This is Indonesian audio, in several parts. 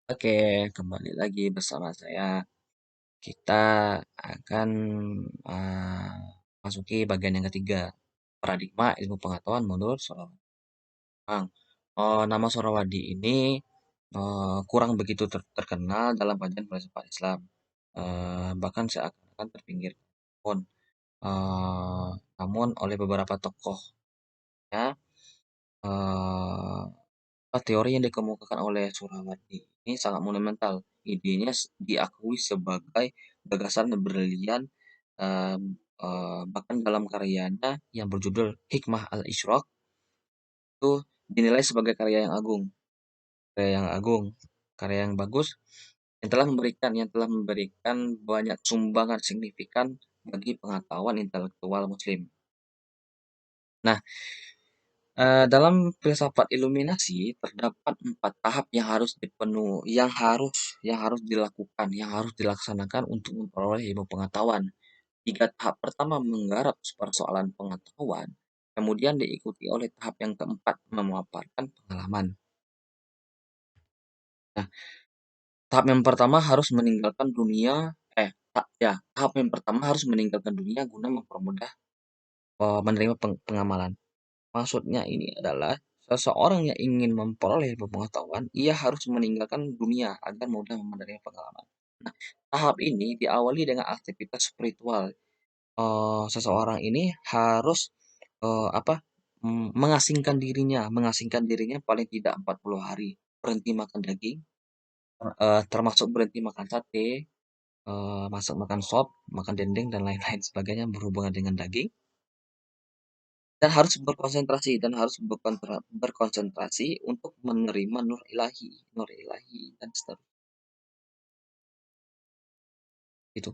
Oke, kembali lagi bersama saya. Kita akan uh, masuki bagian yang ketiga, paradigma ilmu pengetahuan menurut Surawadi. Bang, nama Surawadi ini kurang begitu terkenal dalam kajian filsafat Islam. Bahkan seakan-akan terpinggirkan. Pun, eh, namun oleh beberapa tokoh ya, teori yang dikemukakan oleh Surawadi ini sangat monumental. Idenya diakui sebagai gagasan brilian, eh, bahkan dalam karyanya yang berjudul Hikmah al-Isyraq itu dinilai sebagai karya yang agung, karya yang bagus, yang telah memberikan banyak sumbangan signifikan bagi pengetahuan intelektual Muslim. Nah, dalam filsafat iluminasi terdapat 4 tahap yang harus dipenuhi, yang harus dilakukan, yang harus dilaksanakan untuk memperoleh ilmu pengetahuan. 3 tahap pertama menggarap persoalan pengetahuan, kemudian diikuti oleh tahap yang keempat memaparkan pengalaman. Nah, tahap yang pertama harus meninggalkan dunia, tahap yang pertama harus meninggalkan dunia guna mempermudah menerima pengamalan. Maksudnya ini adalah seseorang yang ingin memperoleh ilmu pengetahuan, ia harus meninggalkan dunia agar mudah menerima pengalaman. Nah, tahap ini diawali dengan aktivitas spiritual. Seseorang ini harus mengasingkan dirinya paling tidak 40 hari, berhenti makan daging, termasuk berhenti makan sate, makan sop, makan dendeng dan lain-lain sebagainya berhubungan dengan daging. Dan harus berkonsentrasi untuk menerima nur ilahi dan seterusnya itu.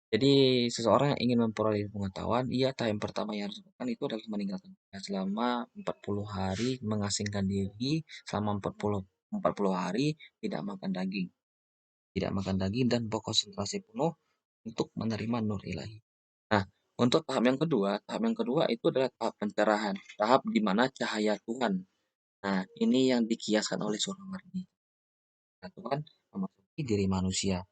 Jadi seseorang yang ingin memperoleh pengetahuan, tahap yang pertama yang harus dilakukan itu adalah meninggalkan dunia selama 40 hari, mengasingkan diri selama 40 hari, tidak makan daging dan berkonsentrasi penuh untuk menerima nur ilahi. Nah, untuk tahap yang kedua itu adalah tahap pencerahan, tahap di mana cahaya Tuhan. Nah, ini yang dikiaskan oleh Surawadi. Nah, Tuhan memasuki diri manusia.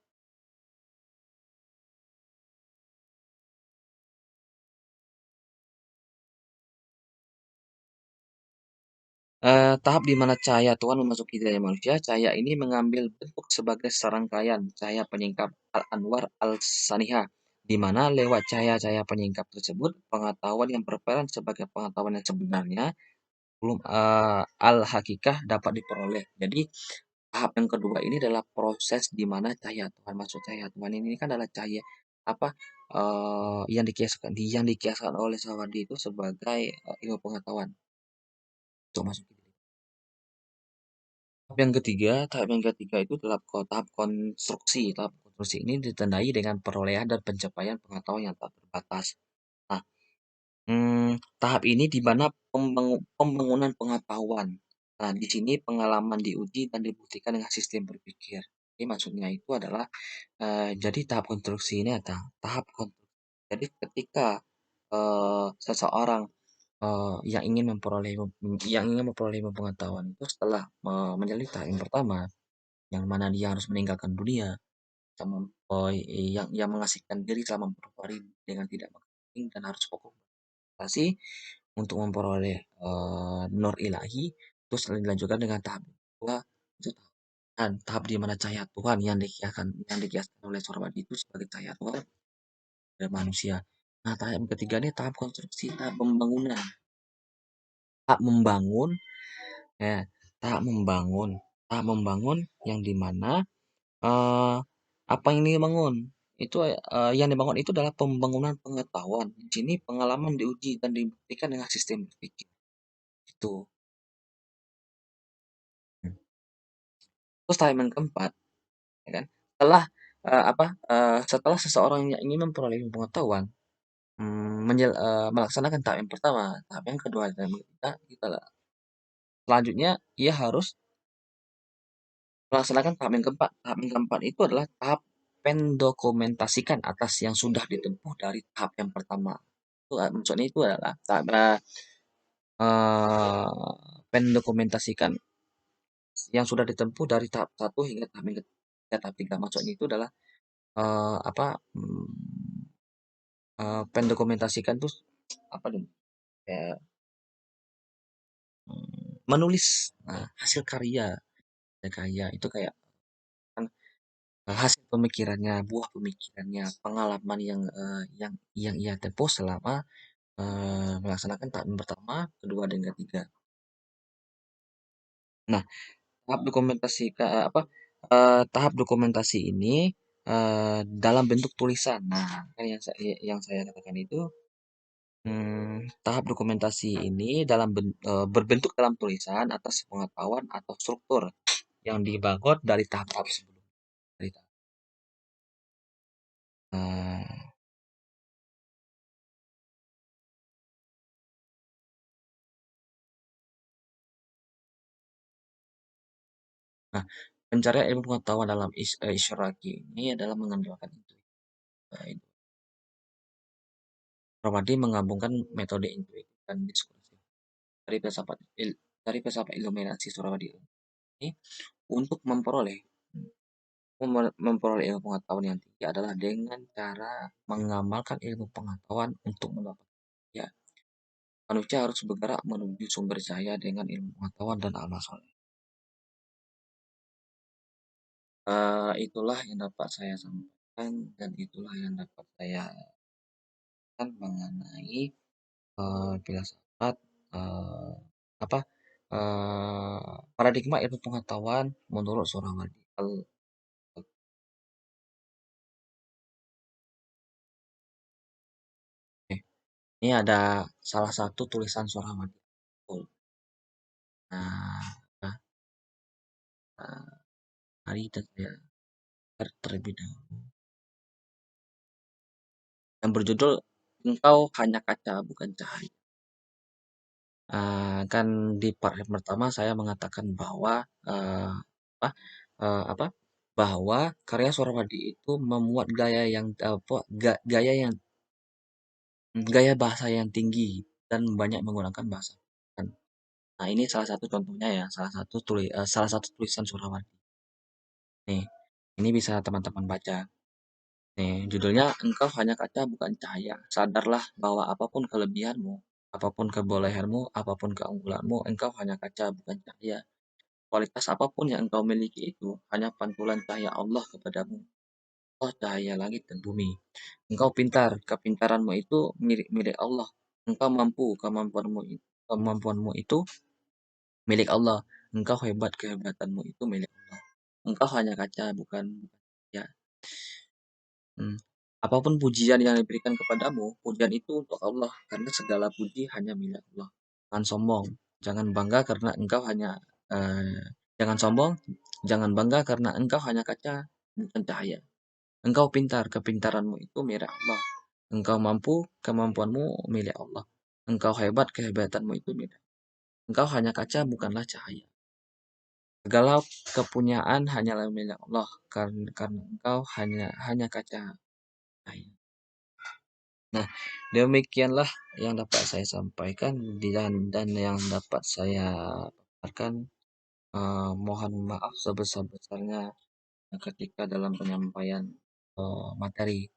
Tahap di mana cahaya Tuhan memasuki diri manusia, cahaya ini mengambil bentuk sebagai serangkaian cahaya penyingkap Al-Anwar Al-Sanihah, di mana lewat cahaya-cahaya penyingkap tersebut, pengetahuan yang berperan sebagai pengetahuan yang sebenarnya belum al-hakikah dapat diperoleh. Jadi tahap yang kedua ini adalah proses di mana cahaya Tuhan masuk. Cahaya Tuhan ini kan adalah cahaya apa yang dikiaskan oleh Sawardi itu sebagai ilmu pengetahuan untuk masuk. Tahap yang ketiga itu adalah tahap konstruksi. Tahap konstruksi ini ditandai dengan perolehan dan pencapaian pengetahuan yang tak terbatas. Nah, tahap ini di mana pembangunan pengetahuan. Nah, di sini pengalaman diuji dan dibuktikan dengan sistem berpikir. Jadi maksudnya itu adalah jadi tahap konstruksi ini adalah tahap konstruksi. Jadi ketika seseorang yang ingin memperoleh ilmu pengetahuan itu setelah menjalani tahap yang pertama, yang mana dia harus meninggalkan dunia, sama yang mengasihkan diri selama beberapa hari dengan tidak makan daging dan harus fokus meditasi untuk memperoleh nur ilahi. Terus dilanjutkan dengan tahap kedua, itu tahap di mana cahaya Tuhan yang dikiaskan oleh Surawadi itu sebagai cahaya Tuhan dan manusia. Nah, tahap yang ketiga ini tahap konstruksi, tahap membangun, ya, tahap membangun, yang dimana apa yang dibangun itu adalah pembangunan pengetahuan. Di sini pengalaman diuji dan dibuktikan dengan sistem berpikir. Itu. Terus tahap yang keempat, ya kan? Setelah seseorang yang ingin memperoleh ilmu pengetahuan melaksanakan tahap yang pertama, tahap yang kedua dan yang ketiga, selanjutnya ia harus melaksanakan tahap yang keempat. Tahap yang keempat itu adalah tahap pendokumentasikan atas yang sudah ditempuh dari tahap yang pertama. Maksudnya itu adalah tahap pendokumentasikan yang sudah ditempuh dari tahap satu hingga tahap 3. Maksudnya itu adalah apa pendokumentasikan tuh apa nih? Kayak menulis hasil karya, karya itu kayak kan hasil pemikirannya, buah pemikirannya, pengalaman yang ia tempuh selama melaksanakan tahap yang pertama, kedua, dan ketiga. Nah, tahap dokumentasi tahap dokumentasi ini dalam bentuk tulisan. Nah, kan yang saya katakan itu tahap dokumentasi ini berbentuk dalam tulisan atas pengetahuan atau struktur yang dibangun dari tahap-tahap sebelumnya. Dari tahap. Nah, nah, pencarian ilmu pengetahuan dalam Isyraqi ini adalah mengandalkan itu. Rawadi menggabungkan metode intuitif dan diskursif dari filsafat iluminasi Surawadi ini untuk memperoleh ilmu pengetahuan yang tinggi adalah dengan cara mengamalkan ilmu pengetahuan untuk mendapatkan ya. Manusia harus bergerak menuju sumber cahaya dengan ilmu pengetahuan dan amal soleh. Itulah yang dapat saya sampaikan dan itulah yang dapat saya katakan mengenai filsafat eh, apa paradigma ilmu pengetahuan menurut Surawadi. Oke. Ini ada salah satu tulisan Surawadi. Nah, nah, nah, mari kita lihat terlebih dahulu. Yang berjudul Engkau Hanya Kaca Bukan Cahaya. Kan di part yang pertama saya mengatakan bahwa apa, apa bahwa karya Surawadi itu memuat gaya bahasa yang tinggi dan banyak menggunakan bahasa. Nah, ini salah satu contohnya ya, salah satu tulisan Surawadi. Nih, ini bisa teman-teman baca. Nih, judulnya Engkau Hanya Kaca Bukan Cahaya. Sadarlah bahwa apapun kelebihanmu, apapun kebolehanmu, apapun keunggulanmu, engkau hanya kaca bukan cahaya. Kualitas apapun yang engkau miliki itu hanya pantulan cahaya Allah kepadamu. Oh, cahaya langit dan bumi. Engkau pintar, kepintaranmu itu milik Allah. Engkau mampu, kemampuanmu itu milik Allah. Engkau hebat, kehebatanmu itu milik Allah. Engkau hanya kaca, bukan ya. Hmm. Apapun pujian yang diberikan kepadamu, pujian itu untuk Allah, karena segala puji hanya milik Allah. Jangan sombong, jangan bangga karena engkau hanya eh, jangan sombong, jangan bangga karena engkau hanya kaca, bukan cahaya. Engkau pintar, kepintaranmu itu milik Allah. Engkau mampu, kemampuanmu milik Allah. Engkau hebat, kehebatanmu itu milik. Engkau hanya kaca, bukanlah cahaya. Segala kepunyaan hanyalah milik Allah, karena engkau hanya kaca. Cahaya. Nah, demikianlah yang dapat saya sampaikan dan yang dapat saya paparkan. Mohon maaf sebesar-besarnya ketika dalam penyampaian materi.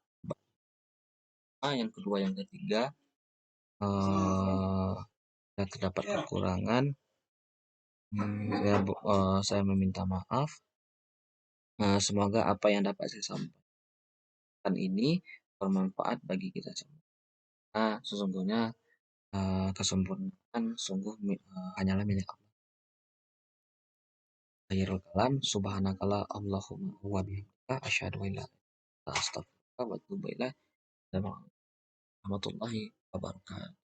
Yang kedua, yang ketiga, eh, yang terdapat kekurangan. Saya meminta maaf. Semoga apa yang dapat saya sampaikan ini bermanfaat bagi kita semua. Sesungguhnya kesempurnaan sungguh hanyalah milik Allah. Akhirul kalam, subhanakallah Allahumma wa bihamdika asyhadu an la ilaha illa anta astaghfiruka wa atubu ilaik. Warahmatullahi wabarakatuh.